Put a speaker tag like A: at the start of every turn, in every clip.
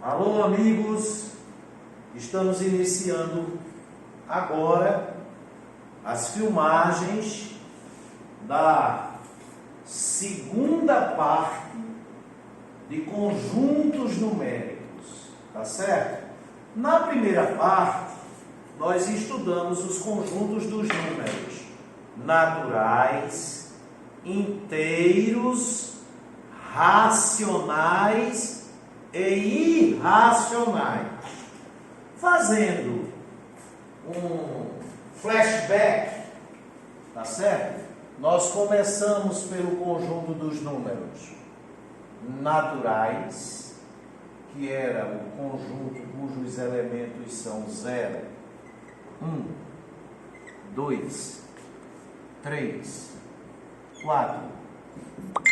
A: Alô, amigos! Estamos iniciando agora as filmagens da segunda parte de conjuntos numéricos, tá certo? Na primeira parte, nós estudamos os conjuntos dos números naturais, inteiros, racionais e irracionais. Fazendo um flashback, tá certo? Nós começamos pelo conjunto dos números naturais, que era o conjunto cujos elementos são 0, 1, 2, 3, 4,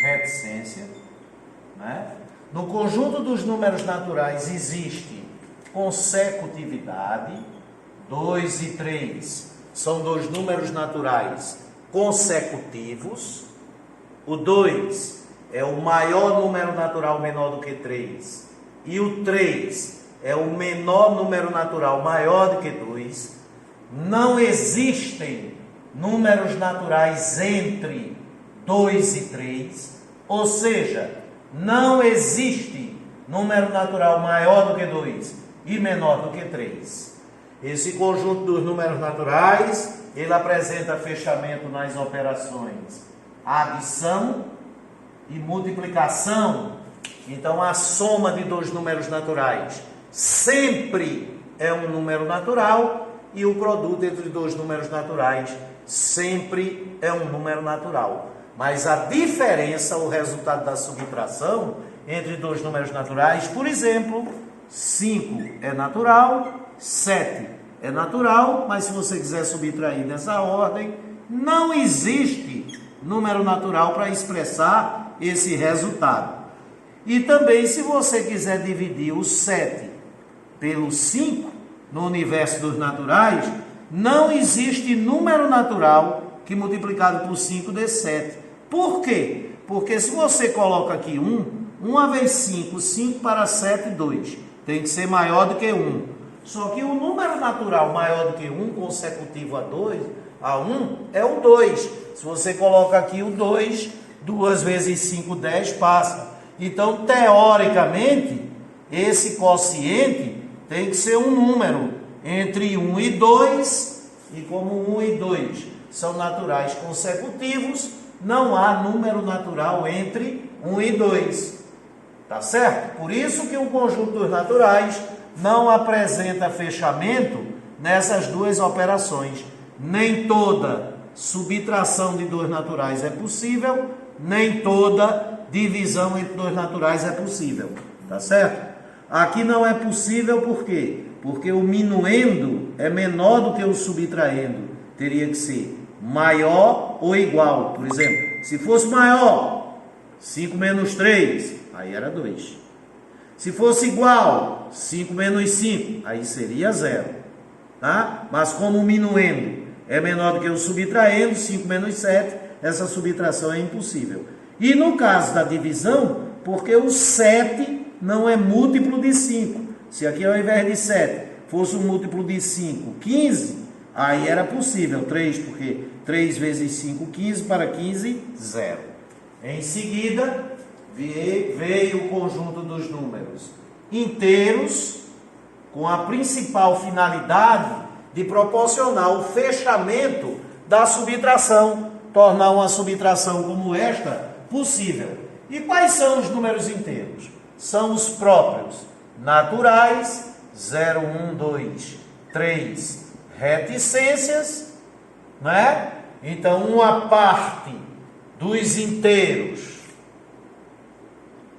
A: reticência, né? No conjunto dos números naturais existe consecutividade. 2 e 3 são dois números naturais consecutivos. O 2 é o maior número natural menor do que 3. E o 3 é o menor número natural maior do que 2. Não existem números naturais entre 2 e 3. Ou seja, não existe número natural maior do que 2 e menor do que 3. Esse conjunto dos números naturais, ele apresenta fechamento nas operações adição e multiplicação. Então, a soma de dois números naturais sempre é um número natural e o produto entre dois números naturais sempre é um número natural. Mas a diferença, o resultado da subtração entre dois números naturais, por exemplo, 5 é natural, 7 é natural, mas se você quiser subtrair nessa ordem, não existe número natural para expressar esse resultado. E também, se você quiser dividir o 7 pelo 5, no universo dos naturais, não existe número natural que multiplicado por 5 dê 7. Por quê? Porque se você coloca aqui 1 vezes 5, 5 para 7, 2. Tem que ser maior do que 1. Só que o número natural maior do que 1, consecutivo a 1, é o 2. Se você coloca aqui o 2, 2 vezes 5, 10, passa. Então, teoricamente, esse quociente tem que ser um número entre 1 e 2. E como 1 e 2 são naturais consecutivos, não há número natural entre 1 e 2. Tá certo? Por isso que o conjunto dos naturais não apresenta fechamento nessas duas operações. Nem toda subtração de dois naturais é possível, nem toda divisão entre dois naturais é possível. Tá certo? Aqui não é possível por quê? Porque o minuendo é menor do que o subtraendo. Teria que ser maior ou igual. Por exemplo, se fosse maior, 5 menos 3, aí era 2. Se fosse igual, 5 menos 5, aí seria 0. Tá? Mas como o minuendo é menor do que o subtraendo, 5 menos 7, essa subtração é impossível. E no caso da divisão, porque o 7 não é múltiplo de 5. Se aqui ao invés de 7 fosse um múltiplo de 5, 15, aí era possível 3, porque 3 vezes 5, 15, para 15, 0. Em seguida, veio o conjunto dos números inteiros, com a principal finalidade de proporcionar o fechamento da subtração, tornar uma subtração como esta possível. E quais são os números inteiros? São os próprios naturais, 0, 1, 2, 3, reticências, né? Então, uma parte dos inteiros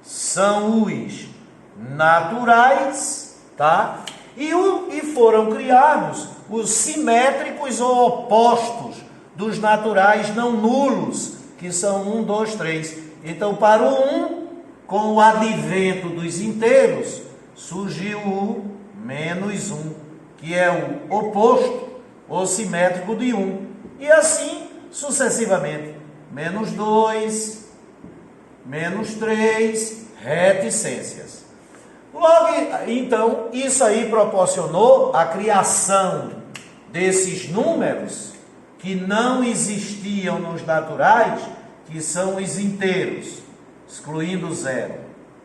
A: são os naturais, tá? E foram criados os simétricos ou opostos dos naturais não nulos, que são 1, 2, 3. Então, para o 1, com o advento dos inteiros, surgiu o menos 1, que é o oposto ou simétrico de 1. E assim sucessivamente. Menos 2, menos 3, reticências. Logo, então, isso aí proporcionou a criação desses números que não existiam nos naturais, que são os inteiros, excluindo o zero.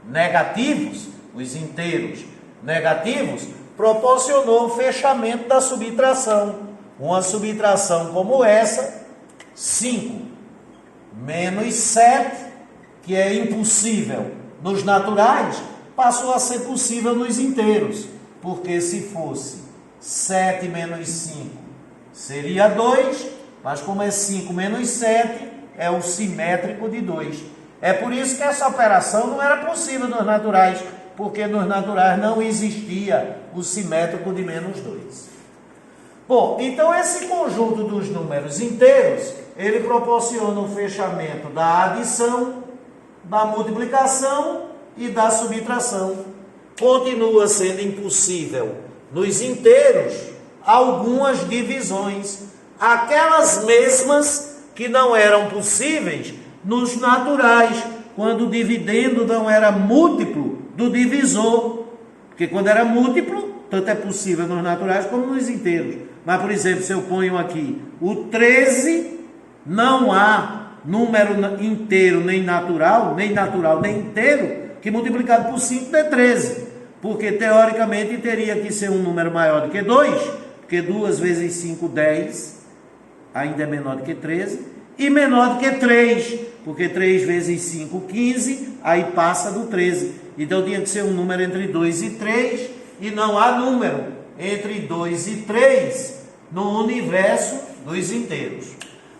A: Negativos, os inteiros negativos, proporcionou o fechamento da subtração. Uma subtração como essa, 5 menos 7, que é impossível nos naturais, passou a ser possível nos inteiros, porque se fosse 7 menos 5 seria 2, mas como é 5 menos 7, é o simétrico de 2. É por isso que essa operação não era possível nos naturais, porque nos naturais não existia o simétrico de menos 2. Bom, então esse conjunto dos números inteiros, ele proporciona o fechamento da adição, da multiplicação e da subtração. Continua sendo impossível nos inteiros algumas divisões, aquelas mesmas que não eram possíveis nos naturais, quando o dividendo não era múltiplo do divisor, porque quando era múltiplo, tanto é possível nos naturais como nos inteiros. Mas, por exemplo, se eu ponho aqui o 13, não há número inteiro nem natural nem inteiro, que multiplicado por 5 dê 13, porque teoricamente teria que ser um número maior do que 2, porque 2 vezes 5, 10, ainda é menor do que 13, e menor do que 3, porque 3 vezes 5, 15, aí passa do 13. Então tinha que ser um número entre 2 e 3, e não há número entre 2 e 3 no universo dos inteiros.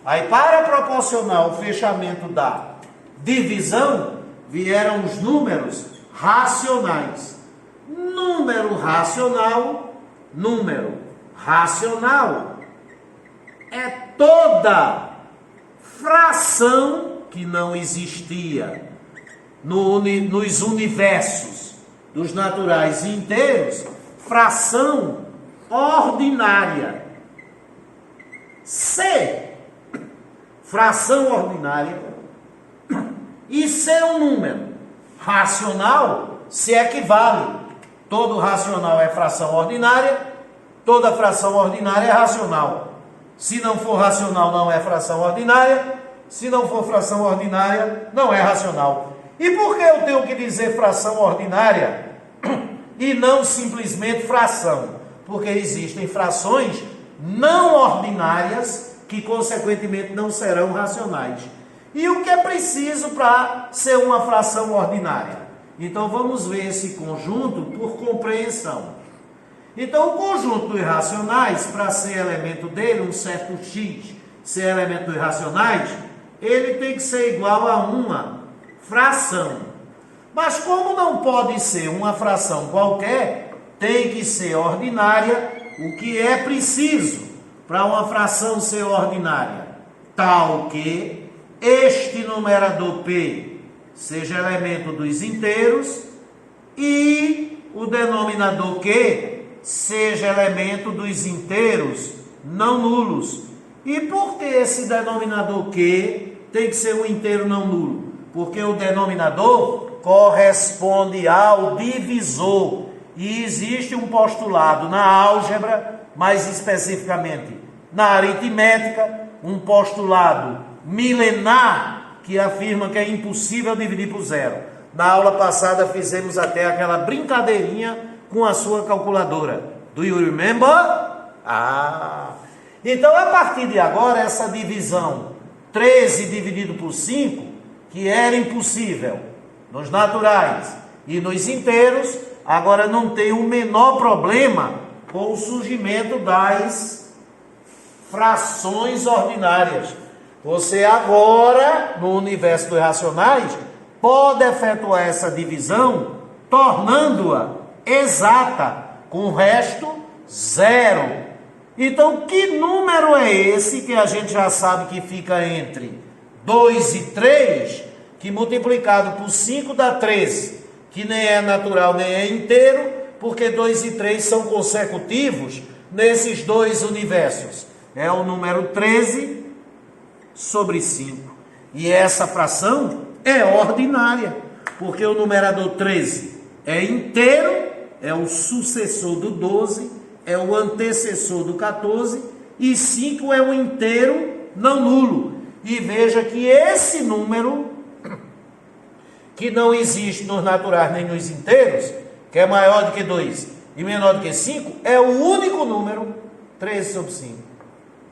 A: Aí, para proporcionar o fechamento da divisão, vieram os números racionais. Número racional é toda fração que não existia nos universos dos naturais inteiros, fração ordinária. C, fração ordinária, e C um número racional, se equivale. Todo racional é fração ordinária, toda fração ordinária é racional. Se não for racional, não é fração ordinária. Se não for fração ordinária, não é racional. E por que eu tenho que dizer fração ordinária e não simplesmente fração? Porque existem frações não ordinárias que, consequentemente, não serão racionais. E o que é preciso para ser uma fração ordinária? Então, vamos ver esse conjunto por compreensão. Então, o conjunto dos racionais, para ser elemento dele, um certo x, ser elemento dos racionais, ele tem que ser igual a uma fração. Mas como não pode ser uma fração qualquer, tem que ser ordinária. O que é preciso para uma fração ser ordinária? Tal que este numerador P seja elemento dos inteiros e o denominador Q seja elemento dos inteiros não nulos. E por que esse denominador Q tem que ser um inteiro não nulo? Porque o denominador corresponde ao divisor. E existe um postulado na álgebra, mais especificamente na aritmética, um postulado milenar que afirma que é impossível dividir por zero. Na aula passada fizemos até aquela brincadeirinha com a sua calculadora. Do you remember? Então, a partir de agora, essa divisão 13 dividido por 5, que era impossível nos naturais e nos inteiros, agora não tem o menor problema com o surgimento das frações ordinárias. Você agora, no universo dos racionais, pode efetuar essa divisão, tornando-a exata, com o resto zero. Então, que número é esse que a gente já sabe que fica entre 2 e 3, que multiplicado por 5 dá 13, que nem é natural nem é inteiro, porque 2 e 3 são consecutivos nesses dois universos. É o número 13 sobre 5. E essa fração é ordinária, porque o numerador 13 é inteiro, é o sucessor do 12, é o antecessor do 14, e 5 é o inteiro não nulo. E veja que esse número, que não existe nos naturais nem nos inteiros, que é maior do que 2 e menor do que 5, é o único número, 13 sobre 5,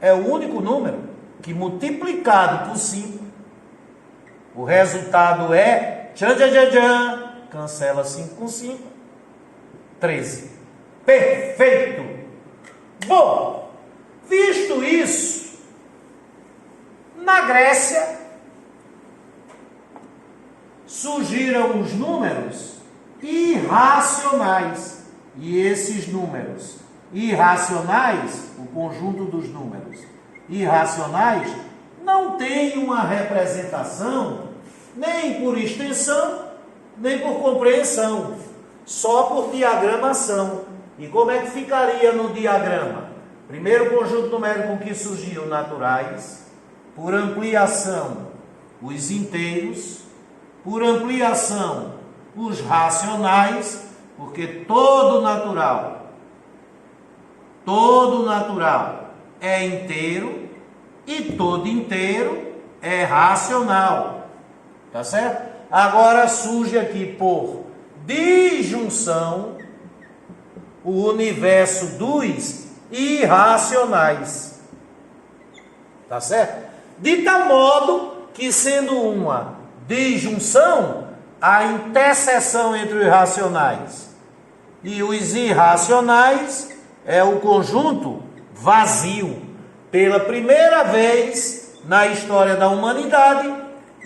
A: é o único número que multiplicado por 5, o resultado é, tchan, tchan, tchan, tchan, cancela 5 com 5, 13. Perfeito! Bom, visto isso, na Grécia surgiram os números irracionais. E esses números irracionais, o conjunto dos números irracionais, não tem uma representação nem por extensão, nem por compreensão, só por diagramação. E como é que ficaria no diagrama? Primeiro conjunto numérico que surgiu, naturais, por ampliação, os inteiros, por ampliação, os racionais, porque todo natural é inteiro e todo inteiro é racional, tá certo? Agora surge aqui por disjunção o universo dos irracionais, tá certo? De tal modo que, sendo uma disjunção, a interseção entre os racionais e os irracionais é o conjunto vazio. Pela primeira vez na história da humanidade,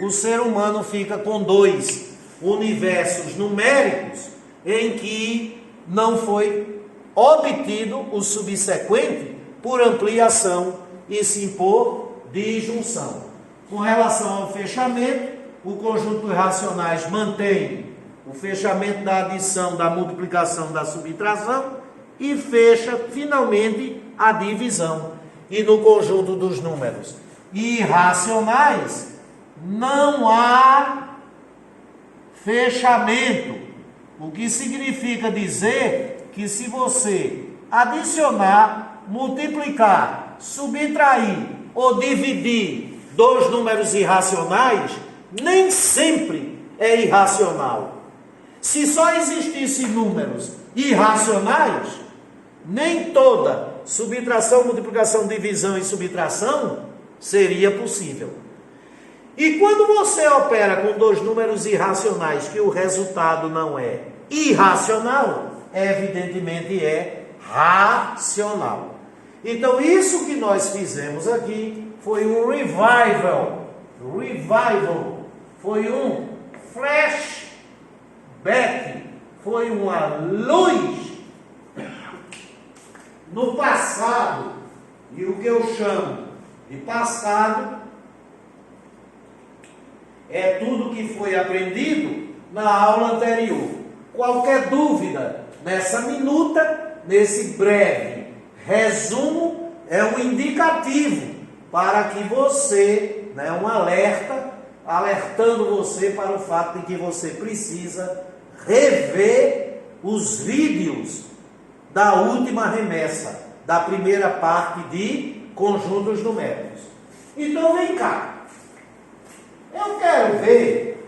A: o ser humano fica com dois universos numéricos em que não foi obtido o subsequente por ampliação e sim por disjunção. Com relação ao fechamento, o conjunto dos racionais mantém o fechamento da adição, da multiplicação, da subtração e fecha finalmente a divisão. E no conjunto dos números irracionais não há fechamento, o que significa dizer que se você adicionar, multiplicar, subtrair ou dividir dois números irracionais, nem sempre é irracional. Se só existissem números irracionais, nem toda subtração, multiplicação, divisão e subtração seria possível. E quando você opera com dois números irracionais, que o resultado não é irracional, evidentemente é racional. Então, isso que nós fizemos aqui foi um revival, foi um flashback, foi uma luz no passado. E o que eu chamo de passado é tudo que foi aprendido na aula anterior. Qualquer dúvida nessa minuta, nesse breve resumo, é um indicativo para que você, um alerta, alertando você para o fato de que você precisa rever os vídeos da última remessa, da primeira parte de conjuntos numéricos. Então vem cá. Eu quero ver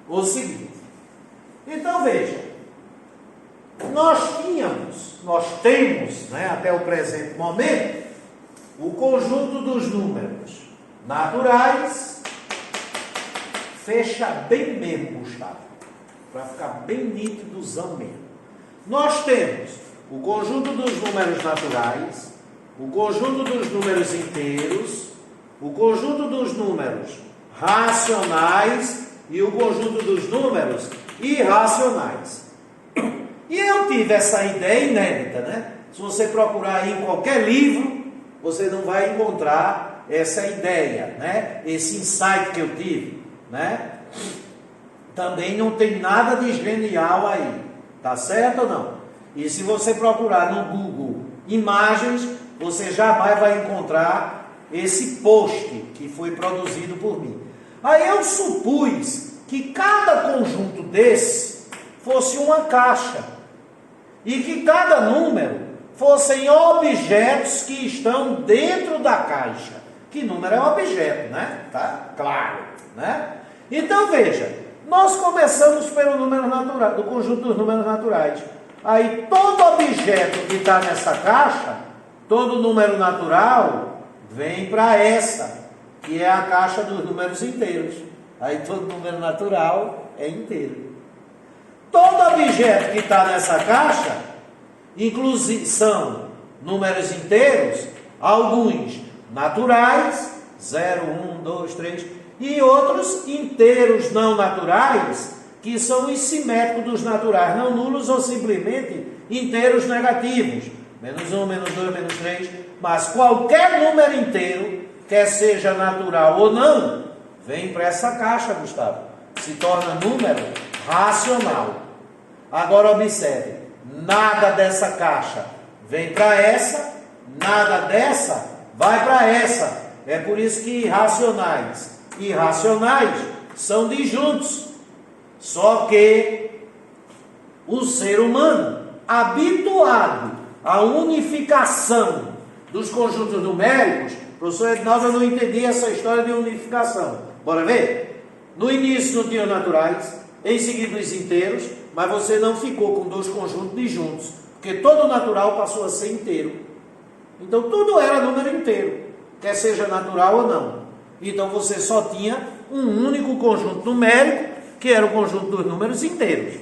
A: o seguinte. Então veja, nós temos, até o presente momento, o conjunto dos números naturais. Fecha bem mesmo, Gustavo, para ficar bem nítidozão mesmo. Nós temos o conjunto dos números naturais, o conjunto dos números inteiros, o conjunto dos números racionais e o conjunto dos números irracionais. E eu tive essa ideia inédita, Se você procurar aí em qualquer livro, você não vai encontrar essa ideia, Esse insight que eu tive, Também não tem nada de genial aí, tá certo ou não? E se você procurar no Google imagens, você jamais vai encontrar esse post que foi produzido por mim. Aí eu supus que cada conjunto desse fosse uma caixa e que cada número fossem objetos que estão dentro da caixa. Que número é um objeto, né? Tá? Claro, né? Então veja, nós começamos pelo número natural, do conjunto dos números naturais. Aí todo objeto que está nessa caixa, todo número natural, vem para essa, que é a caixa dos números inteiros. Aí todo número natural é inteiro. Todo objeto que está nessa caixa, inclusive são números inteiros, alguns naturais, 0, 1, 2, 3, e outros inteiros não naturais, que são os simétricos dos naturais, não nulos ou simplesmente inteiros negativos, menos 1, menos 2, menos 3, mas qualquer número inteiro, quer seja natural ou não, vem para essa caixa, Gustavo, se torna número racional. Agora observe, nada dessa caixa vem para essa, nada dessa vai para essa. É por isso que irracionais e racionais são disjuntos. Só que o ser humano, habituado à unificação dos conjuntos numéricos, professor Edinaldo, eu não entendi essa história de unificação. Bora ver? No início não tinha naturais, em seguida os inteiros, mas você não ficou com dois conjuntos disjuntos, porque todo natural passou a ser inteiro. Então tudo era número inteiro, quer seja natural ou não. Então você só tinha um único conjunto numérico, que era o conjunto dos números inteiros.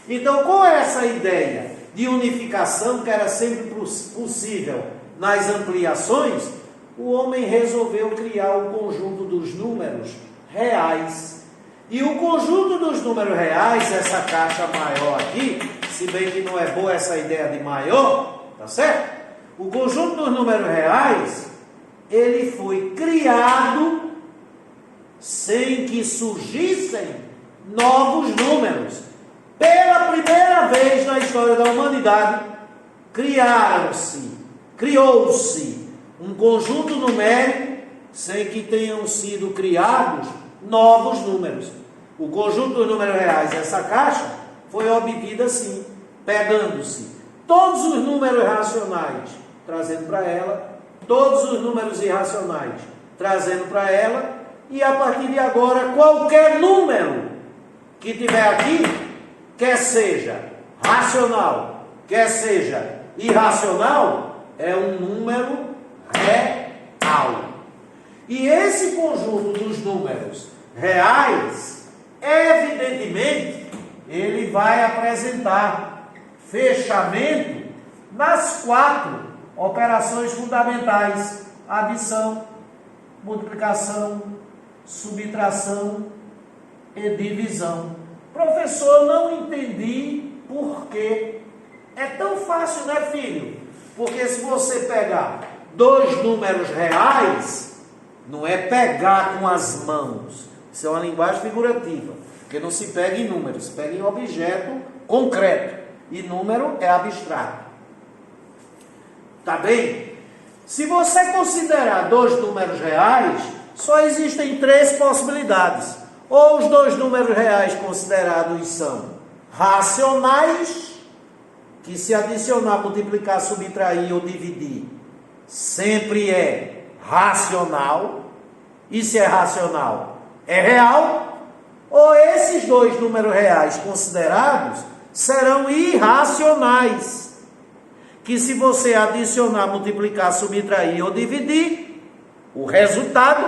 A: Então, com essa ideia de unificação, que era sempre possível nas ampliações, o homem resolveu criar o conjunto dos números reais. E o conjunto dos números reais, essa caixa maior aqui, se bem que não é boa essa ideia de maior, tá certo? O conjunto dos números reais, ele foi criado sem que surgissem novos números. Pela primeira vez na história da humanidade, criou-se um conjunto numérico sem que tenham sido criados novos números. O conjunto dos números reais, essa caixa, foi obtida assim, pegando-se todos os números racionais, trazendo para ela, todos os números irracionais, trazendo para ela, e a partir de agora, qualquer número que tiver aqui, quer seja racional, quer seja irracional, é um número real. E esse conjunto dos números reais, evidentemente, ele vai apresentar fechamento nas 4 operações fundamentais: adição, multiplicação, subtração e divisão. Professor, não entendi por quê. É tão fácil, né, filho? Porque se você pegar 2 números reais, não é pegar com as mãos. Isso é uma linguagem figurativa, porque não se pega em números, se pega em objeto concreto. E número é abstrato. Tá bem? Se você considerar 2 números reais, só existem 3 possibilidades. Ou os 2 números reais considerados são racionais, que se adicionar, multiplicar, subtrair ou dividir, sempre é racional. E se é racional, é real. Ou esses 2 números reais considerados serão irracionais, que se você adicionar, multiplicar, subtrair ou dividir, o resultado,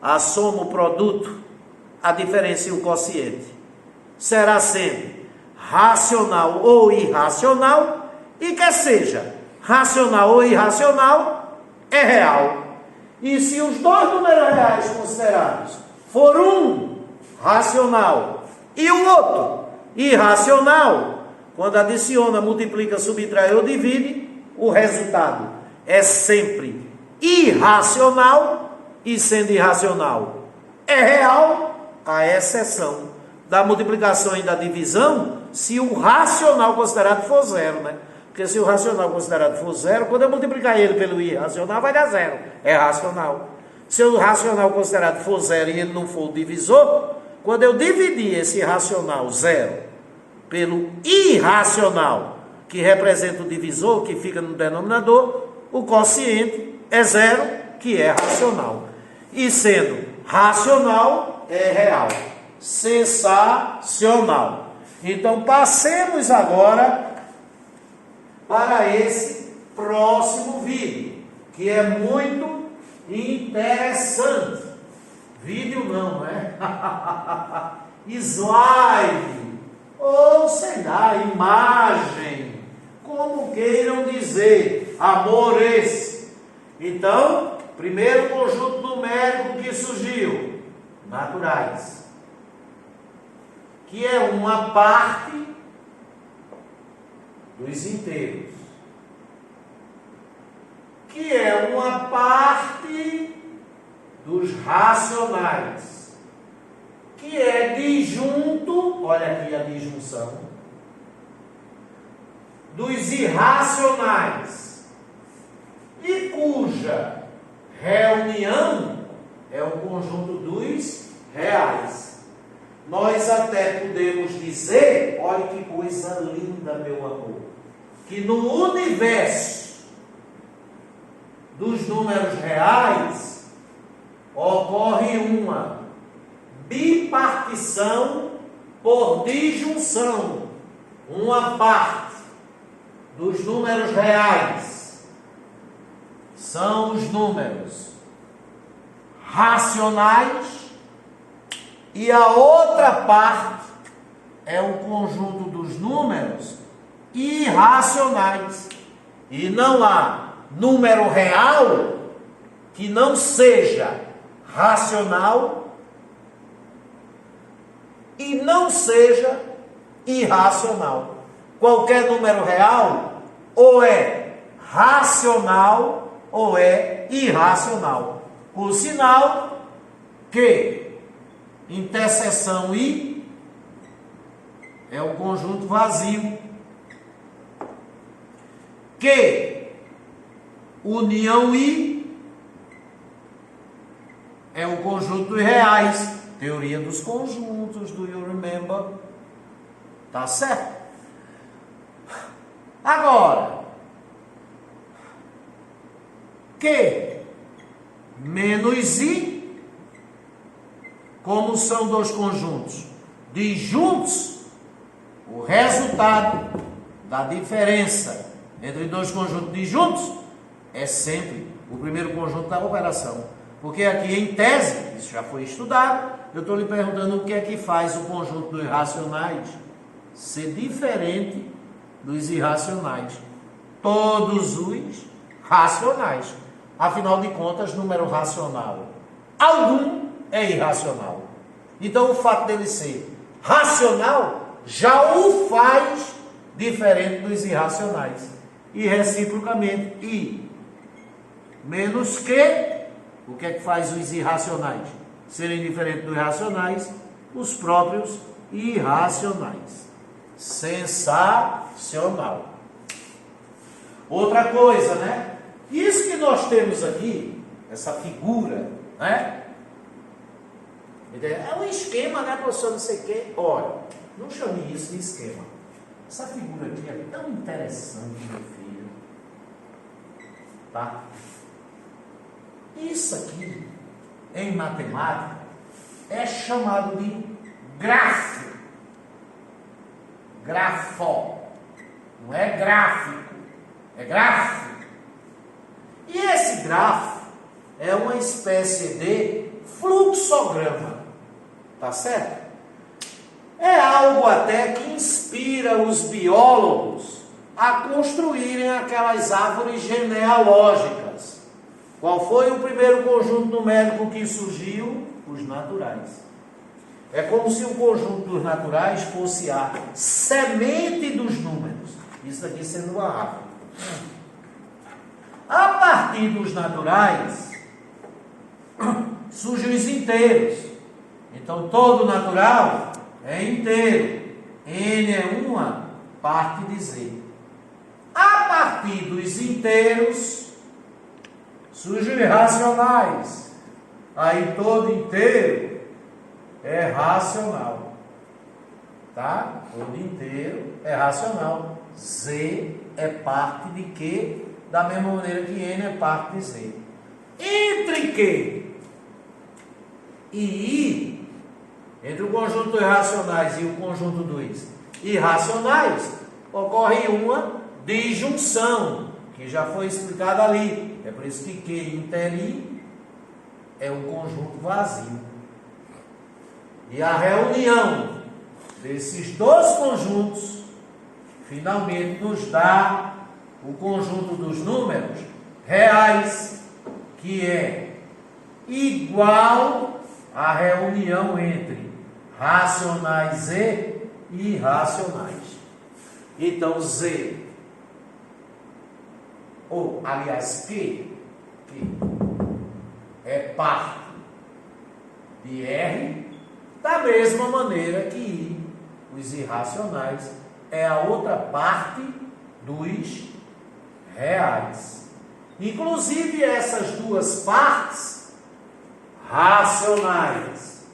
A: a soma, o produto, a diferença e o quociente, será sempre racional ou irracional, e quer seja racional ou irracional, é real. E se os 2 números reais considerados for um racional e o outro irracional, quando adiciona, multiplica, subtrai ou divide, o resultado é sempre irracional, e sendo irracional é real, à exceção da multiplicação e da divisão, se o racional considerado for 0, né? Porque se o racional considerado for 0, quando eu multiplicar ele pelo irracional, vai dar 0. É racional. Se o racional considerado for 0 e ele não for o divisor, quando eu dividir esse racional 0 pelo irracional, que representa o divisor, que fica no denominador, o quociente é 0, que é racional. E sendo racional, é real. Sensacional. Então, passemos agora para esse próximo vídeo, que é muito interessante. Vídeo não, né? Slide, ou sei lá, imagem, como queiram dizer, amores. Então, primeiro conjunto numérico que surgiu, naturais, que é uma parte dos inteiros, que é uma parte dos racionais, que é disjunto, olha aqui a disjunção, dos irracionais, e cuja reunião é o conjunto dos reais. Nós até podemos dizer, olha que coisa linda, meu amor, que no universo dos números reais ocorre uma bipartição por disjunção. Uma parte dos números reais são os números racionais e a outra parte é o conjunto dos números irracionais. E não há número real que não seja racional e não seja irracional. Qualquer número real ou é racional ou é irracional. Por sinal que interseção I é o conjunto vazio, que união I é o conjunto dos reais. Teoria dos conjuntos, do you remember? Tá certo? Agora, que menos I, como são dois conjuntos disjuntos, o resultado da diferença entre dois conjuntos disjuntos é sempre o primeiro conjunto da operação. Porque aqui em tese, isso já foi estudado, eu estou lhe perguntando o que é que faz o conjunto dos racionais ser diferente dos irracionais. Todos os racionais. Afinal de contas, número racional algum é irracional. Então, o fato dele ser racional já o faz diferente dos irracionais. E reciprocamente, I menos que, o que é que faz os irracionais serem diferentes dos racionais? Os próprios irracionais. Sensacional. Outra coisa, né? Isso que nós temos aqui, essa figura, né? É um esquema, né, professor? Não sei o quê. Olha, não chame isso de esquema. Essa figura aqui é tão interessante, meu filho. Tá? Isso aqui, em matemática, é chamado de grafo. Grafo. Não é gráfico, é grafo. E esse grafo é uma espécie de fluxograma. Tá certo? É algo até que inspira os biólogos a construírem aquelas árvores genealógicas. Qual foi o primeiro conjunto numérico que surgiu? Os naturais. É como se o conjunto dos naturais fosse a semente dos números. Isso aqui sendo uma árvore. A partir dos naturais, surgem os inteiros. Então, todo natural é inteiro. N é uma parte de Z. A partir dos inteiros, surgem os racionais. Aí, todo inteiro é racional. Tá? Todo inteiro é racional. Z é parte de Q, da mesma maneira que N é parte de Z. Entre Q e I, entre o conjunto dos racionais e o conjunto dos irracionais, ocorre uma disjunção, que já foi explicada ali. É por isso que Q inter I é um conjunto vazio. E a reunião desses dois conjuntos finalmente nos dá o conjunto dos números reais, que é igual à reunião entre racionais e irracionais. Então Z, ou aliás Q é parte de R, da mesma maneira que I, os irracionais, é a outra parte dos reais. Inclusive essas duas partes, racionais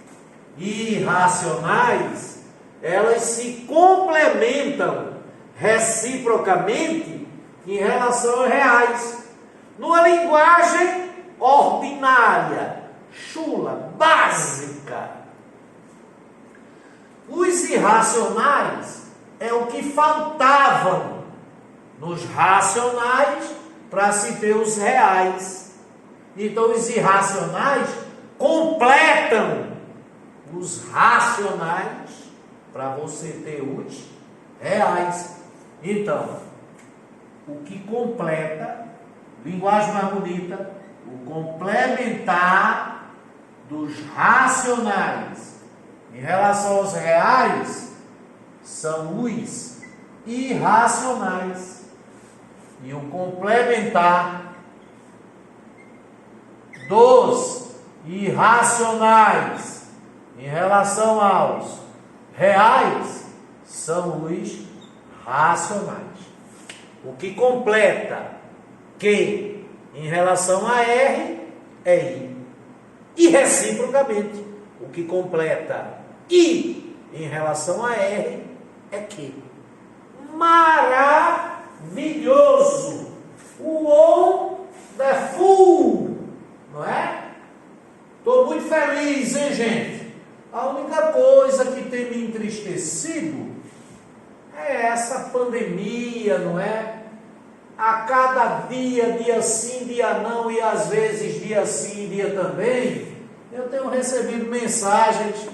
A: e irracionais, elas se complementam reciprocamente em relação aos reais. Numa linguagem ordinária, chula, básica. Os irracionais é o que faltavam nos racionais para se ter os reais. Então os irracionais completam os racionais para você ter os reais. Então, o que completa, linguagem mais bonita, o complementar dos racionais em relação aos reais são os irracionais. E o complementar dos irracionais em relação aos reais são os racionais. O que completa Q em relação a R é I. E reciprocamente, o que completa I em relação a R é Q. Maravilhoso! Wonderful! Não é? Estou muito feliz, hein, gente? A única coisa que tem me entristecido é essa pandemia, não é? A cada dia, dia sim, dia não, e às vezes dia sim, dia também, eu tenho recebido mensagens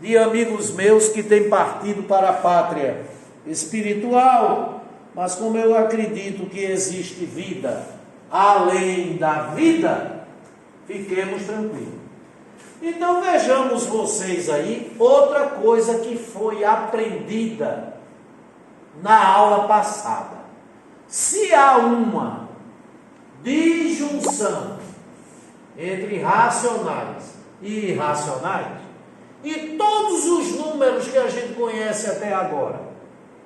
A: de amigos meus que têm partido para a pátria espiritual, mas como eu acredito que existe vida além da vida, fiquemos tranquilos. Então vejamos vocês aí outra coisa que foi aprendida na aula passada. Se há uma disjunção entre racionais e irracionais, e todos os números que a gente conhece até agora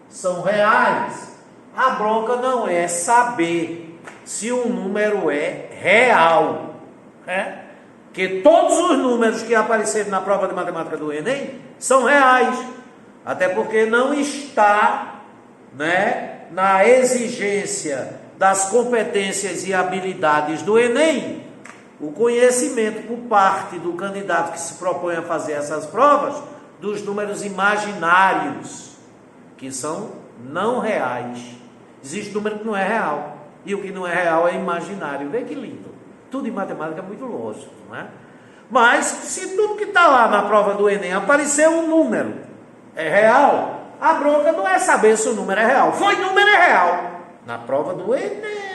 A: são reais, a bronca não é saber se um número é real, né? Porque todos os números que apareceram na prova de matemática do Enem são reais, até porque não está, né, na exigência das competências e habilidades do Enem o conhecimento por parte do candidato que se propõe a fazer essas provas dos números imaginários, que são não reais. Existe número que não é real, e o que não é real é imaginário. Vê que lindo. Tudo em matemática é muito lógico, não é? Mas se tudo que está lá na prova do Enem aparecer um número é real, a bronca não é saber se o número é real. Foi número é real na prova do Enem.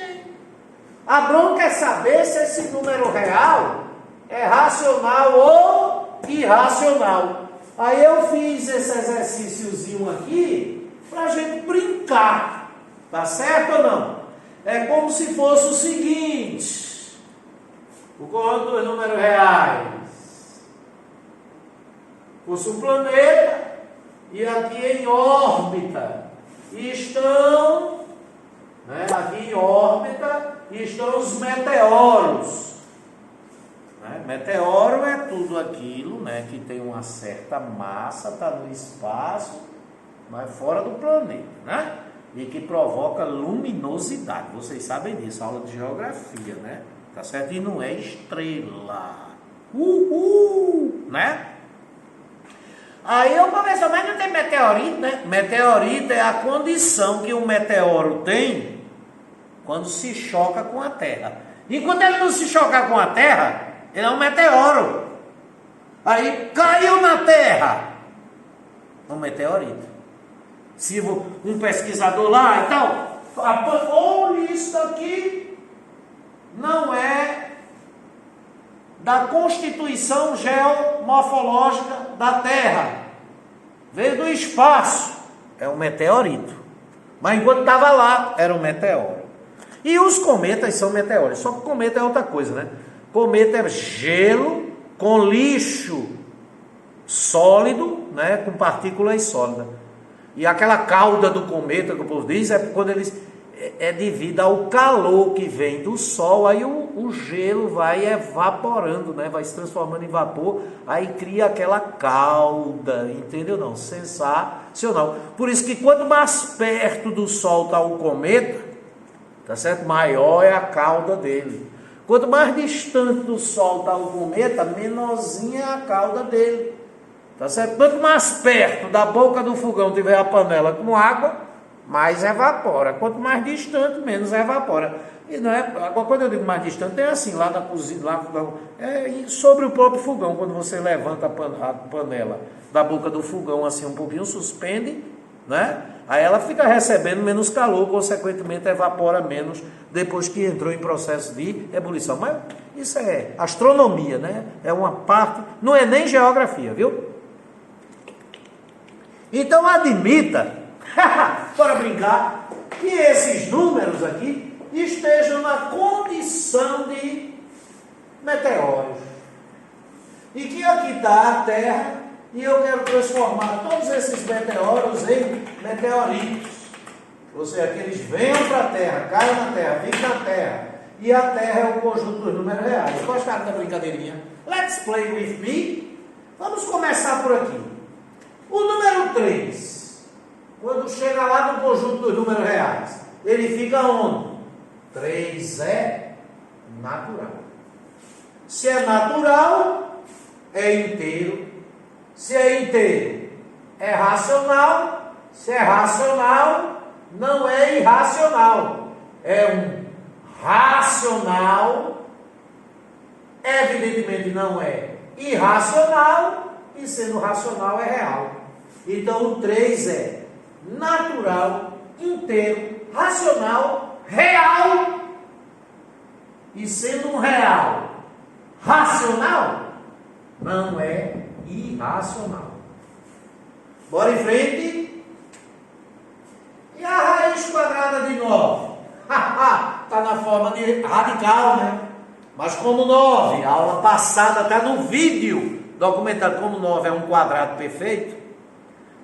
A: A bronca é saber se esse número real é racional ou irracional. Aí eu fiz esse exercíciozinho aqui para a gente brincar. Tá certo ou não? É como se fosse o seguinte: o conjunto dos números reais fosse um planeta, e aqui em órbita estão, né, aqui em órbita estão os meteoros, né? Meteoro é tudo aquilo, né, que tem uma certa massa, está no espaço, mas fora do planeta, né? E que provoca luminosidade. Vocês sabem disso, aula de geografia, né? Tá certo? E não é estrela. Né? Aí o professor, mas não tem meteorito, né? Meteorito é a condição que o meteoro tem quando se choca com a Terra. Enquanto ele não se chocar com a Terra, ele é um meteoro. Aí caiu na Terra, um meteorito. Se um pesquisador lá e tal, olha, isso daqui não é da constituição geomorfológica da Terra, veio do espaço, é um meteorito. Mas enquanto estava lá, era um meteoro. E os cometas são meteoros, só que cometa é outra coisa, né? Cometa é gelo com lixo sólido, né? Com partículas sólidas. E aquela cauda do cometa que o povo diz é quando eles é devido ao calor que vem do Sol, aí o gelo vai evaporando, né? Vai se transformando em vapor, aí cria aquela cauda, entendeu? Não, sensacional. Por isso que quanto mais perto do Sol está o cometa, tá certo? Maior é a cauda dele. Quanto mais distante do Sol está o cometa, menorzinha é a cauda dele. Tá certo? Quanto mais perto da boca do fogão tiver a panela com água, mais evapora. Quanto mais distante, menos evapora. E não é, agora, quando eu digo mais distante, é assim, lá na cozinha, lá sobre o próprio fogão, quando você levanta a panela da boca do fogão, assim, um pouquinho, suspende, né? Aí ela fica recebendo menos calor, consequentemente evapora menos depois que entrou em processo de ebulição. Mas isso é astronomia, né? É uma parte, não é nem geografia, viu? Então admita, para brincar, que esses números aqui estejam na condição de meteoros. E que aqui está a Terra, e eu quero transformar todos esses meteoros em meteoritos. Ou seja, que eles venham para a Terra, caiam na Terra, fiquem na Terra. E a Terra é o conjunto dos números reais. Gostaram da brincadeirinha? Let's play with me. Vamos começar por aqui. O número 3, quando chega lá no conjunto dos números reais, ele fica onde? 3 é natural. Se é natural, é inteiro. Se é inteiro, é racional. Se é racional, não é irracional. É um racional. Evidentemente não é irracional. E sendo racional é real. Então o 3 é natural, inteiro, racional, real. E sendo um real racional, não é irracional. Bora em frente. E a raiz quadrada de 9? Está na forma de radical, né? Mas como 9, a aula passada está no vídeo documentado, como 9 é um quadrado perfeito,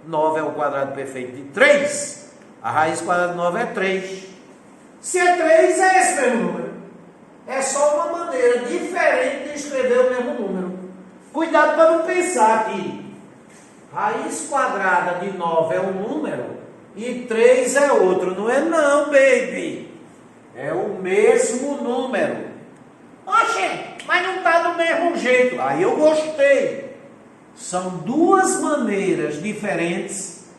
A: 9 é o quadrado perfeito de 3, a raiz quadrada de 9 é 3. Se é 3, é esse mesmo número. É só uma maneira diferente de escrever o mesmo número. Cuidado para não pensar que raiz quadrada de 9 é um número e 3 é outro. Não é não, baby. É o mesmo número. Oxe, mas não está do mesmo jeito. Aí eu gostei. São duas maneiras diferentes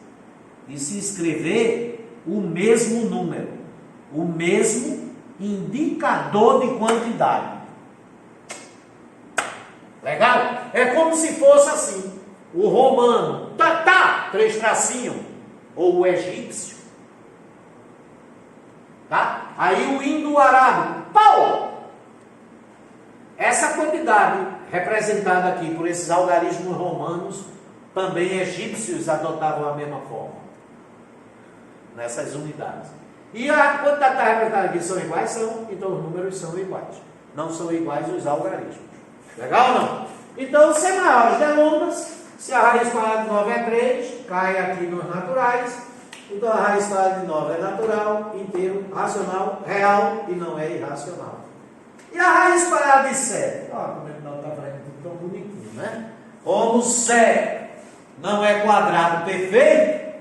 A: de se escrever o mesmo número, o mesmo indicador de quantidade. Legal? É como se fosse assim: o romano, três tracinhos, ou o egípcio, tá? Aí o indo-arábico, pau! Essa quantidade representada aqui por esses algarismos romanos, também egípcios adotavam a mesma forma, nessas unidades. E a quantidade está representada aqui são iguais? São, então os números são iguais. Não são iguais os algarismos. Legal ou não? Então, sem maiores delongas, se a raiz quadrada de 9 é 3, cai aqui nos naturais. Então a raiz quadrada de 9 é natural, inteiro, racional, real e não é irracional. E a raiz quadrada de 7? Ó, como é que não está né? Como 7 não é quadrado perfeito,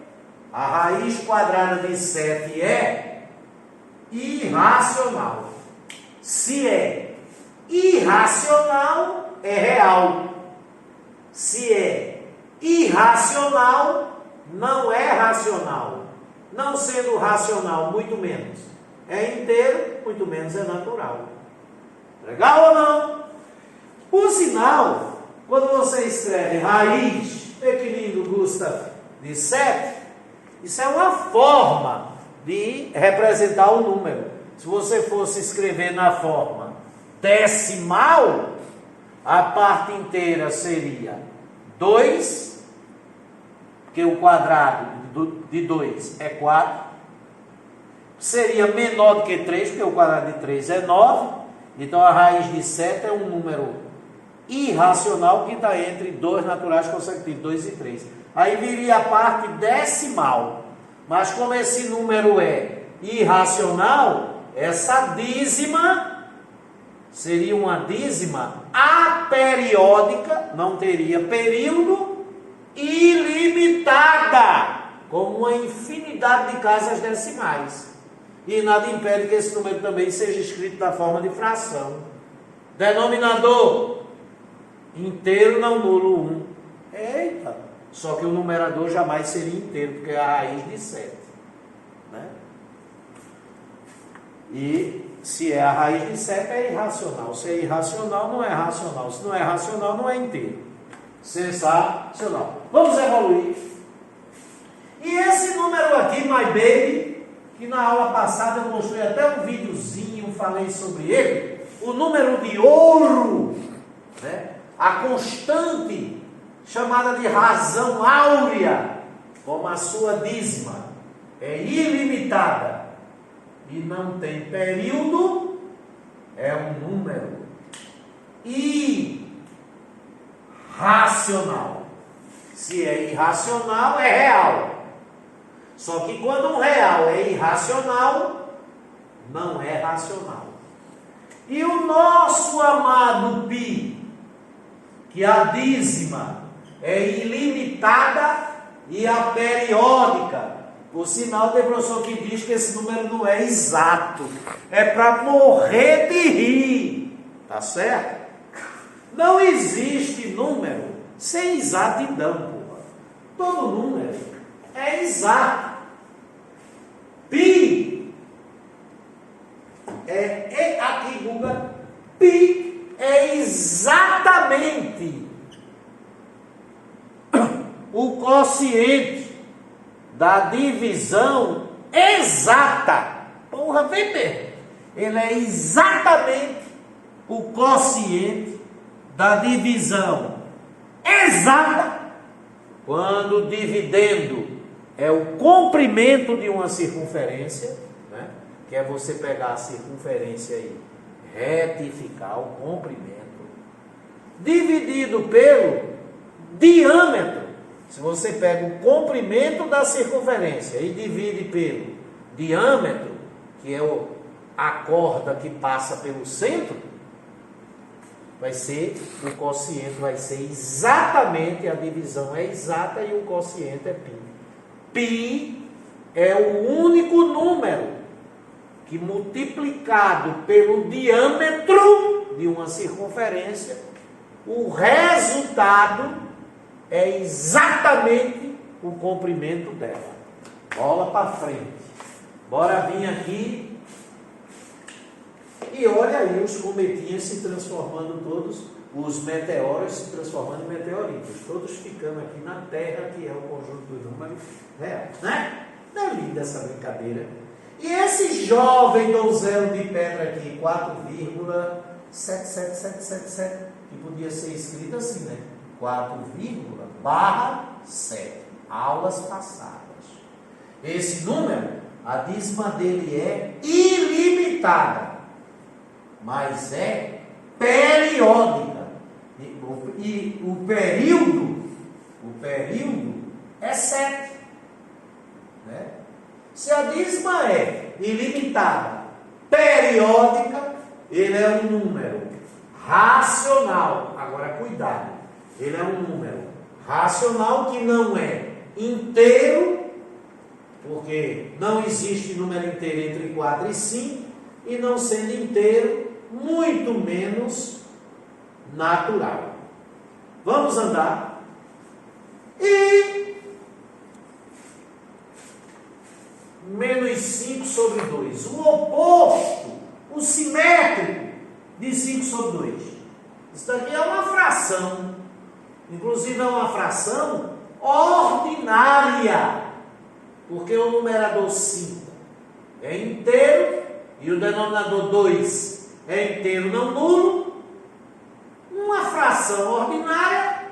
A: a raiz quadrada de 7 é irracional. Se é irracional, é real. Se é irracional, não é racional. Não sendo racional, muito menos é inteiro, muito menos é natural. Legal ou não? Por sinal, quando você escreve raiz, pequenino Gustav, de 7, isso é uma forma de representar o número. Se você fosse escrever na forma decimal, a parte inteira seria 2, porque o quadrado de 2 é 4, seria menor do que 3, porque o quadrado de 3 é 9, então a raiz de 7 é um número irracional que está entre dois naturais consecutivos, 2 e 3. Aí viria a parte decimal, mas como esse número é irracional, essa dízima seria uma dízima aperiódica, não teria período, ilimitada, como uma infinidade de casas decimais. E nada impede que esse número também seja escrito na forma de fração. Denominador, inteiro não nulo 1. Eita! Só que o numerador jamais seria inteiro, porque é a raiz de 7. Né? E se é a raiz de 7, é irracional. Se é irracional, não é racional. Se não é racional, não é inteiro. Sensacional. Vamos evoluir. E esse número aqui, my baby, que na aula passada eu mostrei até um videozinho, falei sobre ele, o número de ouro, né? A constante chamada de razão áurea, como a sua dízima, é ilimitada e não tem período, é um número irracional. Se é irracional, é real. Só que quando um real é irracional, não é racional. E o nosso amado π, que a dízima é ilimitada e a periódica. Por sinal, tem professor que diz que esse número não é exato. É para morrer de rir. Tá certo? Não existe número sem exatidão, porra. Todo número é exato. Pi aqui Google, pi é exatamente o quociente da divisão exata. Porra, vem ver. Ele é exatamente o quociente da divisão exata, quando o dividendo é o comprimento de uma circunferência, né? Que é você pegar a circunferência e retificar o comprimento, dividido pelo diâmetro. Se você pega o comprimento da circunferência e divide pelo diâmetro, que é a corda que passa pelo centro, vai ser, o quociente vai ser exatamente, a divisão é exata e o quociente é π. Π é o único número que, multiplicado pelo diâmetro de uma circunferência, o resultado é exatamente o comprimento dela. Bola para frente. Bora vir aqui. E olha aí os cometinhas se transformando todos, os meteoros se transformando em meteoritos, todos ficando aqui na Terra, que é o conjunto dos números reais, né? Não é linda essa brincadeira? E esse jovem donzelo de pedra aqui, 4,77777, que podia ser escrito assim, né? 4,/7, aulas passadas. Esse número, a dízima dele é ilimitada, mas é periódica. E o período é 7. Né? Se a dízima é ilimitada, periódica, ele é um número racional. Agora, cuidado. Ele é um número racional que não é inteiro, porque não existe número inteiro entre 4 e 5, e não sendo inteiro, muito menos natural. Vamos andar. E menos 5 sobre 2. O oposto, o simétrico de 5 sobre 2. Isso daqui é uma fração. Inclusive é uma fração ordinária. Porque o numerador 5 é inteiro e o denominador 2 é inteiro não nulo. Uma fração ordinária,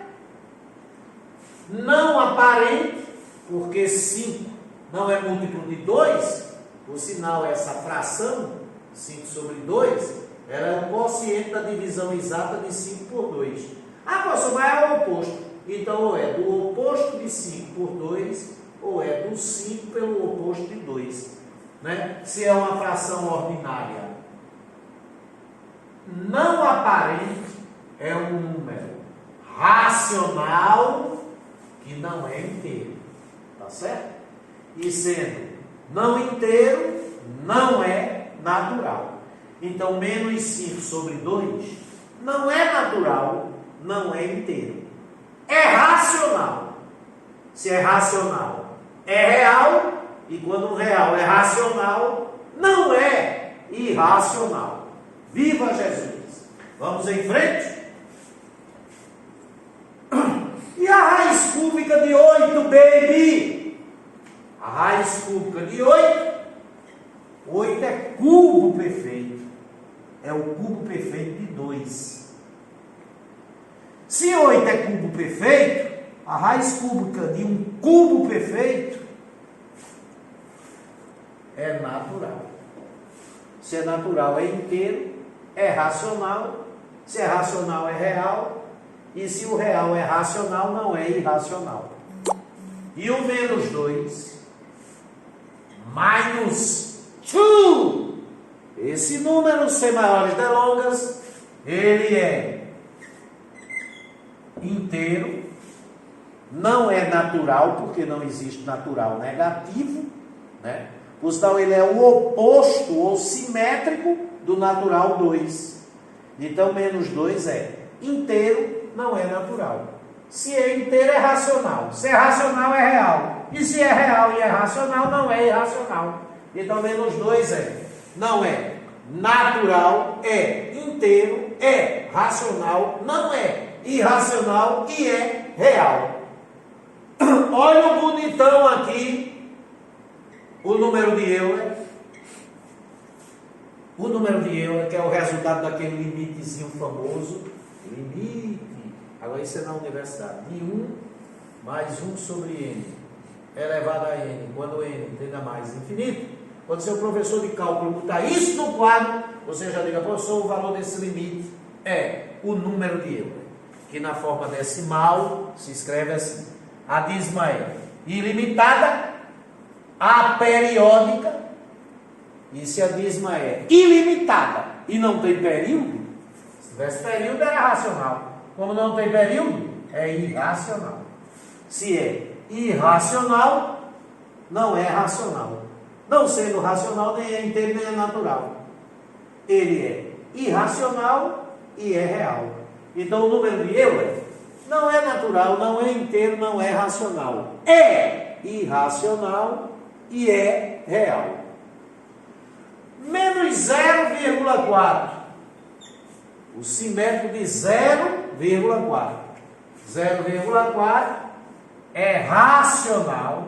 A: não aparente, porque 5 não é múltiplo de 2, por sinal essa fração, 5 sobre 2, ela é o quociente da divisão exata de 5 por 2. Ah, professor, mas é o oposto. Então, ou é do oposto de 5 por 2, ou é do 5 pelo oposto de 2. Né? Se é uma fração ordinária não aparente, é um número racional que não é inteiro. Tá certo? E sendo não inteiro, não é natural. Então, menos 5 sobre 2 não é natural, não é inteiro. É racional. Se é racional, é real. E quando um real é racional, não é irracional. Viva Jesus! Vamos em frente? E a raiz cúbica de 8, baby? A raiz cúbica de 8. 8 é cubo perfeito. É o cubo perfeito de 2. Se 8 é cubo perfeito, a raiz cúbica de um cubo perfeito é natural. Se é natural, é inteiro, é racional. Se é racional, é real. E se o real é racional, não é irracional. E o menos 2, minus 2. Esse número, sem maiores delongas, ele é inteiro, não é natural, porque não existe natural negativo, né? Por sinal, ele é o oposto ou simétrico do natural 2. Então, menos 2 é inteiro, não é natural. Se é inteiro, é racional. Se é racional, é real. E se é real e é racional, não é irracional. Então, menos 2 não é natural, é inteiro, é racional, não é irracional e é real. Olha o bonitão aqui. O número de Euler. O número de Euler, que é o resultado daquele limitezinho famoso. Limite. Agora isso é na universidade. De 1 mais 1 sobre n elevado a n. Quando n tende a mais infinito. Quando seu professor de cálculo botar isso no quadro, você já diga, professor, o valor desse limite é o número de Euler. Que na forma decimal se escreve assim. A dízima é ilimitada, aperiódica, e se a dízima é ilimitada e não tem período, se tivesse período era racional. Como não tem período, é irracional. Se é irracional, não é racional. Não sendo racional, nem é inteiro, nem é natural. Ele é irracional e é real. Então o número de Euler não é natural, não é inteiro, não é racional. É irracional e é real. Menos 0,4. O simétrico de 0,4. 0,4 é racional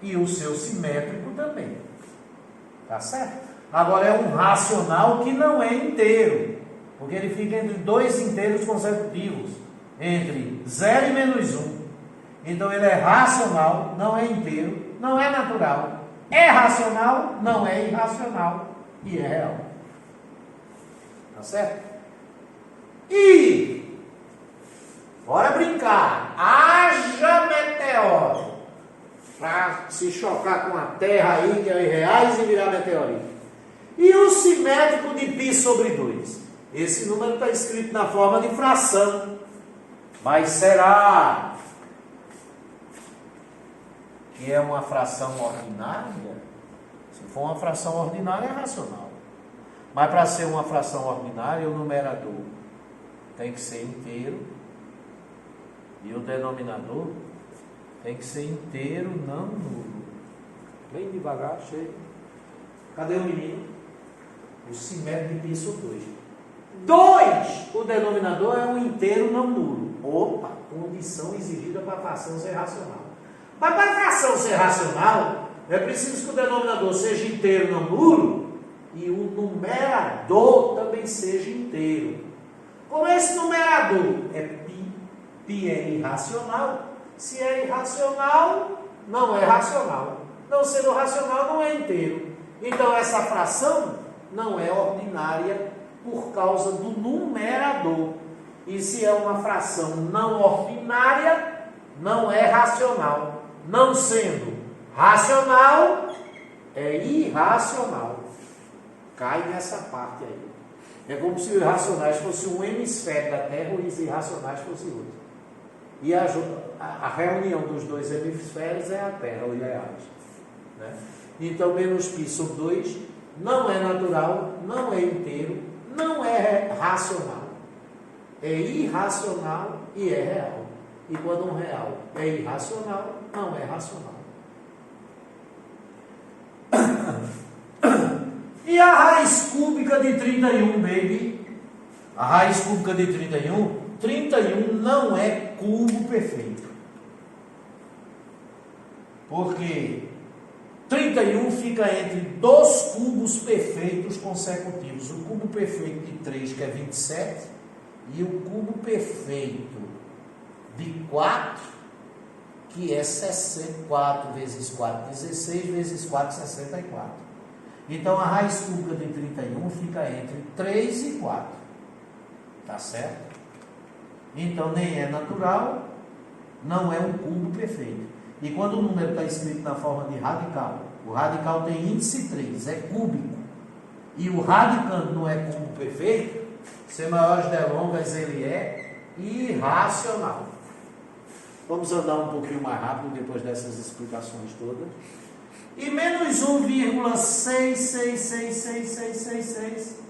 A: e o seu simétrico também. Tá certo? Agora é um racional que não é inteiro, porque ele fica entre dois inteiros consecutivos, entre 0 e menos 1. Então ele é racional, não é inteiro, não é natural. É racional, não é irracional e é real. Tá certo? E bora brincar. Haja meteoro para se chocar com a terra aí, que é reais, e virar meteorito. E o simétrico de π sobre 2? Esse número está escrito na forma de fração. Mas será que é uma fração ordinária? Se for uma fração ordinária, é racional. Mas para ser uma fração ordinária, o numerador tem que ser inteiro e o denominador tem que ser inteiro, não nulo. Bem devagar, chega. Cadê o menino? O simétrico de pi sobre 2. 2! O denominador é um inteiro não nulo. Opa, condição exigida para a fração ser racional. Mas para a fração ser racional, é preciso que o denominador seja inteiro não nulo e o numerador também seja inteiro. Como esse numerador é pi é irracional, se é irracional, não é racional. Não sendo racional, não é inteiro. Então essa fração não é ordinária por causa do numerador. E se é uma fração não ordinária, não é racional. Não sendo racional, é irracional. Cai nessa parte aí. É como se os irracionais fossem um hemisfério da Terra e os irracionais fossem outro. E a reunião dos dois hemisférios é a Terra, os reais. Né? Então, menos π sobre 2 não é natural, não é inteiro, não é racional. É irracional e é real. E quando um real é irracional, não é racional. E a raiz cúbica de 31, baby? A raiz cúbica de 31 não é cubo perfeito. Porque 31 fica entre dois cubos perfeitos consecutivos. O cubo perfeito de 3, que é 27, e o cubo perfeito de 4, que é 64 vezes 4, 16 vezes 4, 64. Então a raiz cúbica de 31 fica entre 3 e 4. Tá certo? Então nem é natural, não é um cubo perfeito. E quando o número está escrito na forma de radical, o radical tem índice 3, é cúbico. E o radicando não é cubo perfeito, sem maiores delongas, ele é irracional. Vamos andar um pouquinho mais rápido depois dessas explicações todas. E menos 1,666666.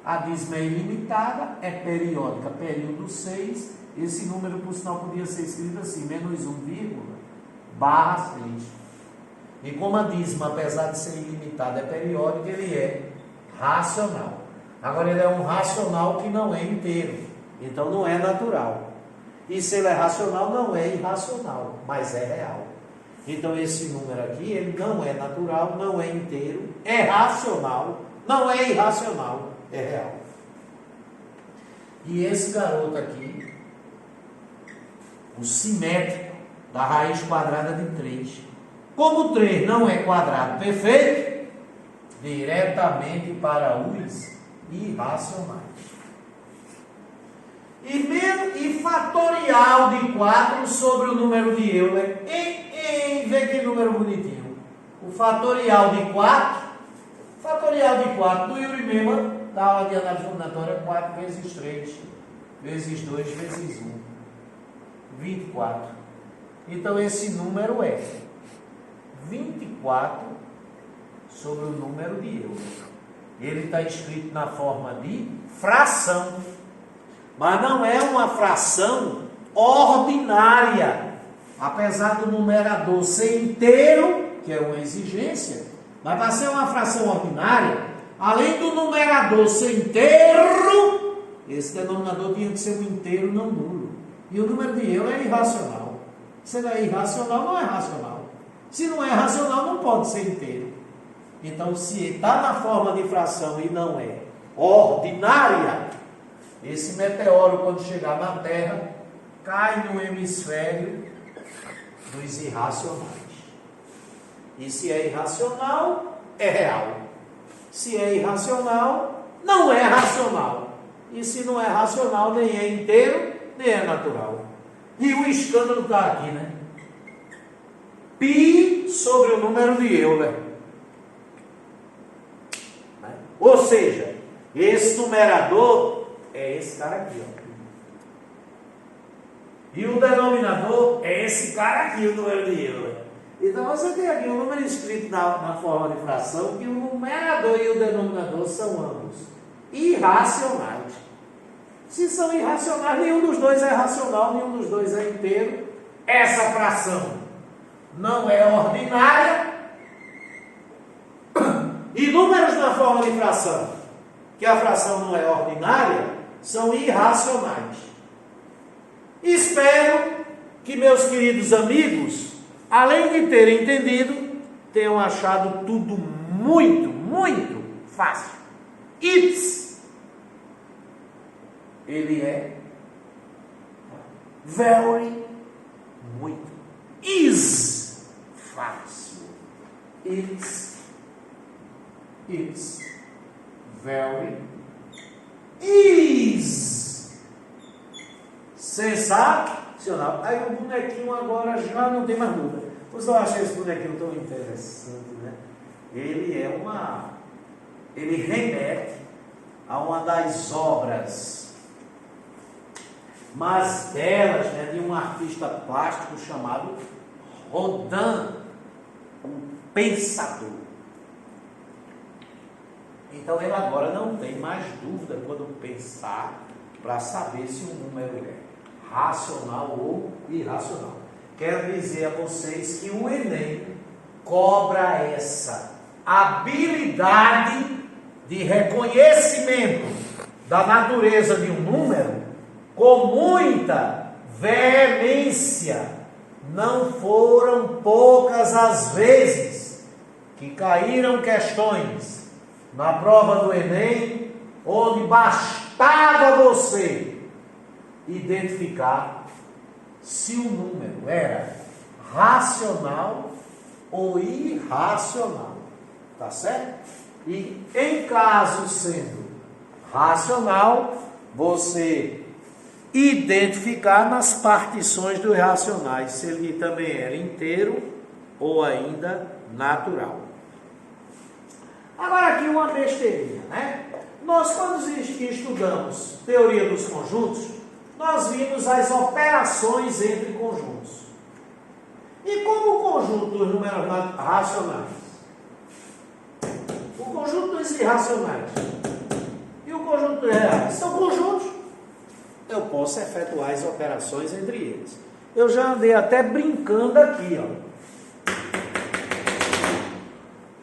A: A dízima é ilimitada, é periódica, período 6. Esse número, por sinal, podia ser escrito assim, menos 1,/6. E como a dízima, apesar de ser ilimitada, é periódica, ele é racional. Agora, ele é um racional que não é inteiro, então não é natural. E se ele é racional, não é irracional, mas é real. Então esse número aqui, ele não é natural, não é inteiro, é racional, não é irracional, é real. E esse garoto aqui, o simétrico da raiz quadrada de 3, como 3 não é quadrado perfeito, diretamente para os irracionais. E fatorial de 4 sobre o número de Euler. Vê que número bonitinho. O fatorial de 4 do Yuri Mema, da aula de análise combinatória, 4 vezes 3, vezes 2, vezes 1. 24. Então esse número é 24 sobre o número de Euler. Ele está escrito na forma de fração. Mas não é uma fração ordinária. Apesar do numerador ser inteiro, que é uma exigência, mas para ser uma fração ordinária, além do numerador ser inteiro, esse denominador tinha que ser um inteiro não nulo. E o número de Euler é irracional. Se ele é irracional, não é racional. Se não é racional, não pode ser inteiro. Então, se está na forma de fração e não é ordinária, esse meteoro, quando chegar na Terra, cai no hemisfério dos irracionais. E se é irracional, é real. Se é irracional, não é racional. E se não é racional, nem é inteiro, nem é natural. E o escândalo está aqui, né? Π sobre o número de Euler. Ou seja, Esse numerador é esse cara aqui, ó. E o denominador é esse cara aqui, o número de I. Então você tem aqui um número escrito na forma de fração que o numerador e o denominador são ambos irracionais. Se são irracionais, nenhum dos dois é racional, nenhum dos dois é inteiro. Essa fração não é ordinária. E números na forma de fração, que a fração não é ordinária, são irracionais. Espero que meus queridos amigos, além de terem entendido, tenham achado tudo muito, muito fácil. It's, ele é very, muito. Is, fácil. It's very, is. Sensacional. Aí o bonequinho agora já não tem mais dúvida. Você não acha esse bonequinho tão interessante, né? Ele remete a uma das obras mais belas, né, de um artista plástico chamado Rodin, o Pensador. Então ele agora não tem mais dúvida quando pensar para saber se o número é racional ou irracional. Quero dizer a vocês que o Enem cobra essa habilidade de reconhecimento da natureza de um número com muita veemência. Não foram poucas as vezes que caíram questões na prova do Enem onde bastava você identificar se o número era racional ou irracional, tá certo? E em caso sendo racional, você identificar nas partições dos racionais se ele também era inteiro ou ainda natural. Agora aqui uma besteirinha, né? Nós quando estudamos teoria dos conjuntos, nós vimos as operações entre conjuntos. E como o conjunto dos números racionais, o conjunto dos irracionais e o conjunto dos reais são conjuntos, eu posso efetuar as operações entre eles. Eu já andei até brincando aqui, ó.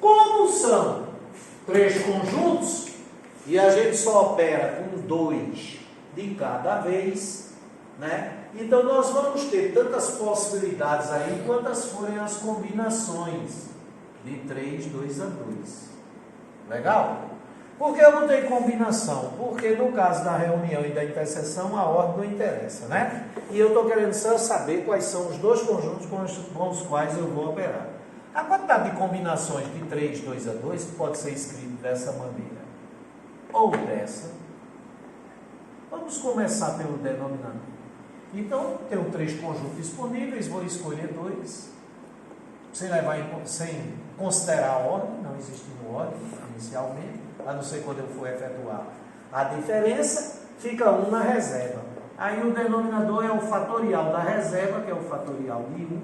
A: Como são 3 conjuntos e a gente só opera com 2 de cada vez, né? Então nós vamos ter tantas possibilidades aí quantas forem as combinações de 3, 2 a 2. Legal? Por que eu não tenho combinação? Porque no caso da reunião e da interseção a ordem não interessa, né? E eu estou querendo só saber quais são os 2 conjuntos com os quais eu vou operar. A quantidade de combinações de 3, 2 a 2 pode ser escrito dessa maneira ou dessa. Vamos começar pelo denominador. Então, tenho 3 conjuntos disponíveis, vou escolher 2, sem considerar a ordem, não existe ordem inicialmente, a não ser quando eu for efetuar a diferença, fica 1 na reserva. Aí o denominador é o fatorial da reserva, que é o fatorial de 1,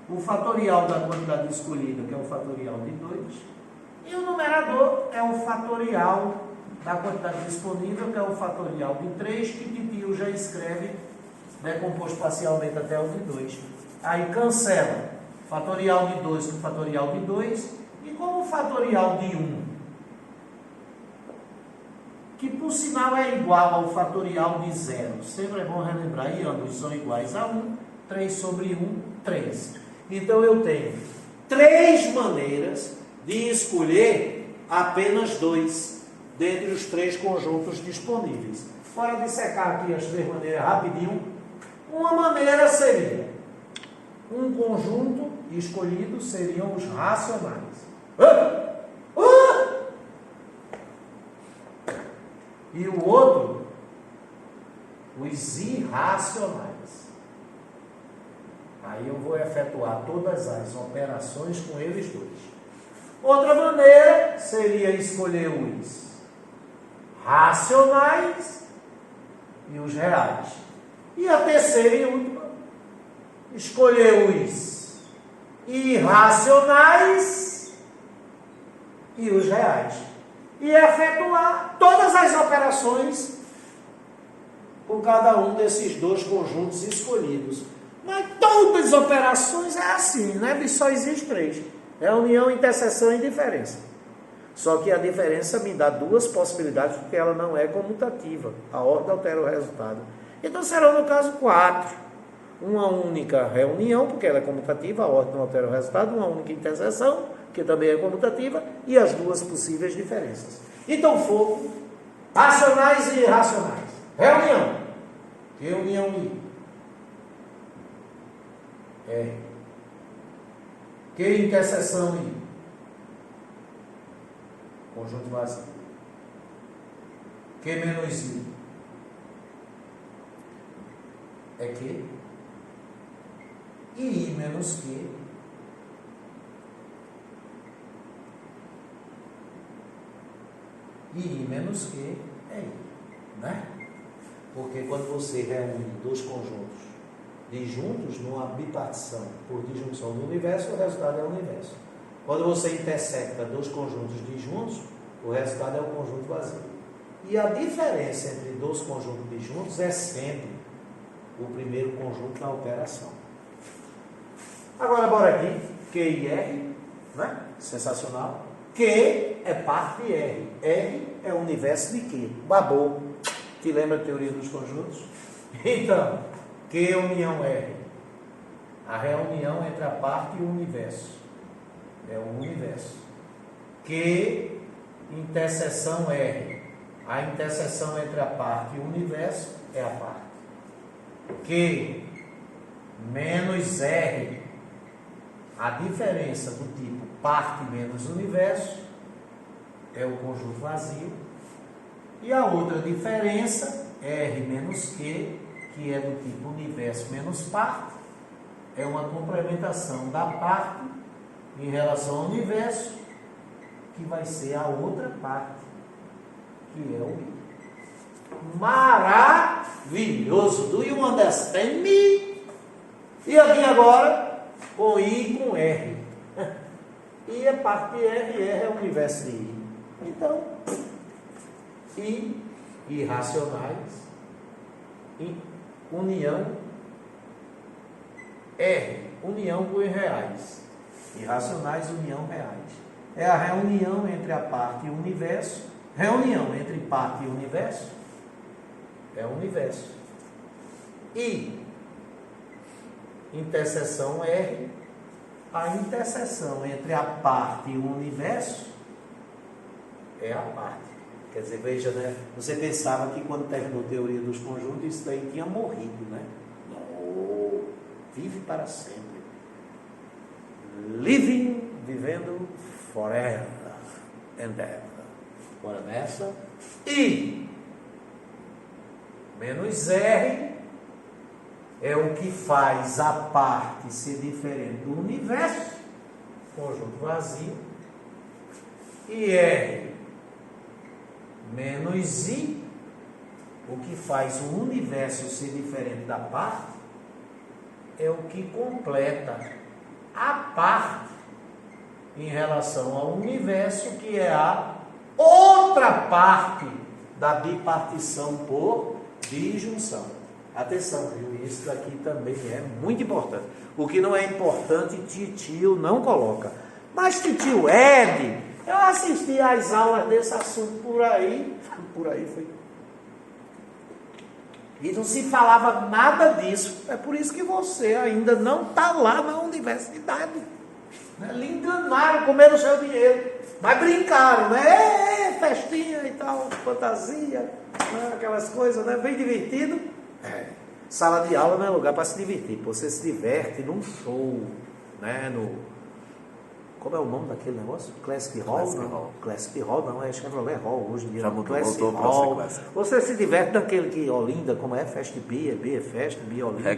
A: o fatorial da quantidade escolhida, que é o fatorial de 2, e o numerador é o fatorial da quantidade disponível, que é o fatorial de 3, que Titio já escreve, decomposto parcialmente até o de 2. Aí cancela fatorial de 2 com fatorial de 2, e como o fatorial de 1, que por sinal é igual ao fatorial de 0, sempre é bom relembrar, e ambos são iguais a 1, 3 sobre 1, 3. Então eu tenho 3 maneiras de escolher apenas 2 dentre os 3 conjuntos disponíveis. Bora dissecar aqui as 3 maneiras rapidinho. Uma maneira seria um conjunto escolhido seriam os racionais. E o outro, os irracionais. Aí eu vou efetuar todas as operações com eles dois. Outra maneira seria escolher os racionais e os reais. E a terceira e última, escolher os irracionais e os reais. E efetuar todas as operações com cada um desses dois conjuntos escolhidos. Mas todas as operações é assim, né? Só existe três. É união, interseção e diferença. Só que a diferença me dá duas possibilidades, porque ela não é comutativa. A ordem altera o resultado. Então será no caso 4. Uma única reunião, porque ela é comutativa, a ordem não altera o resultado. Uma única interseção, que também é comutativa, e as duas possíveis diferenças. Então foram racionais e irracionais. Reunião. Reunião I. Que interseção I? Conjunto vazio. Que menos I? É que. E I menos que. E I menos que é I. Né? Porque quando você reúne dois conjuntos disjuntos numa bipartição por disjunção do universo, o resultado é o universo. Quando você intersecta dois conjuntos disjuntos, o resultado é o conjunto vazio. E a diferença entre dois conjuntos disjuntos é sempre o primeiro conjunto da operação. Agora, bora aqui. Q e R, né? Sensacional. Q é parte de R. R é o universo de Q. Babou. Te lembra a teoria dos conjuntos? Então, Q união R. A reunião entre a parte e o universo. É o universo. Q interseção R. A interseção entre a parte e o universo é a parte. Q menos R. A diferença do tipo parte menos universo é o conjunto vazio. E a outra diferença, R menos Q, que é do tipo universo menos parte, é uma complementação da parte em relação ao universo, que vai ser a outra parte, que é o I. Maravilhoso! Do you understand me? E aqui agora, com I e com R. I é parte de R, e R é o universo de I. Então, I, irracionais, I, união, R, união com os reais. Irracionais, união, reais. É a reunião entre a parte e o universo. Reunião entre parte e universo é o universo. I, interseção R, a interseção entre a parte e o universo é a parte. Quer dizer, veja, né? Você pensava que quando terminou a teoria dos conjuntos, isso daí tinha morrido, né? Não, vive para sempre. Living, vivendo forever and ever. Bora nessa. I menos R é o que faz a parte ser diferente do universo, conjunto vazio. E R menos I, o que faz o universo ser diferente da parte, é o que completa a parte em relação ao universo, que é a outra parte da bipartição por disjunção. Atenção, viu? Isso daqui também é muito importante. O que não é importante, titio não coloca. Mas titio Ed, eu assisti às aulas desse assunto por aí foi. E não se falava nada disso. É por isso que você ainda não está lá na universidade. Né? Lhe enganaram, comeram o seu dinheiro. Mas brincaram, né? Festinha e tal, fantasia, né? Aquelas coisas, né? Bem divertido. Sala de aula não é lugar para se divertir. Você se diverte num show, né? Como é o nome daquele negócio? Classic Hall? Classic Hall não, é Chevrolet Hall hoje em dia. Classic Hall. Você se diverte naquele que Olinda, como é? Fest Beer Fest, Beer Olinda.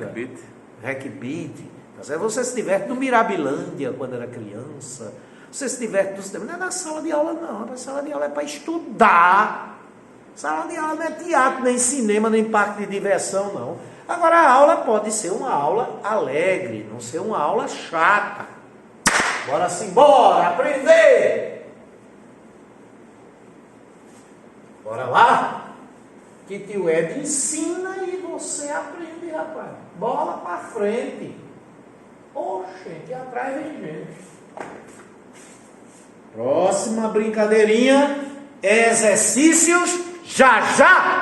A: Hack Beat. Você se diverte no Mirabilândia quando era criança. Você se diverte no cinema. Não é na sala de aula, não. Na sala de aula é para estudar. Sala de aula não é teatro, nem cinema, nem parque de diversão, não. Agora a aula pode ser uma aula alegre, não ser uma aula chata. Bora bora aprender! Bora lá! Que tio Ed ensina e você aprende, rapaz. Bola pra frente. Oxente, atrás vem gente. Próxima brincadeirinha. Exercícios já já!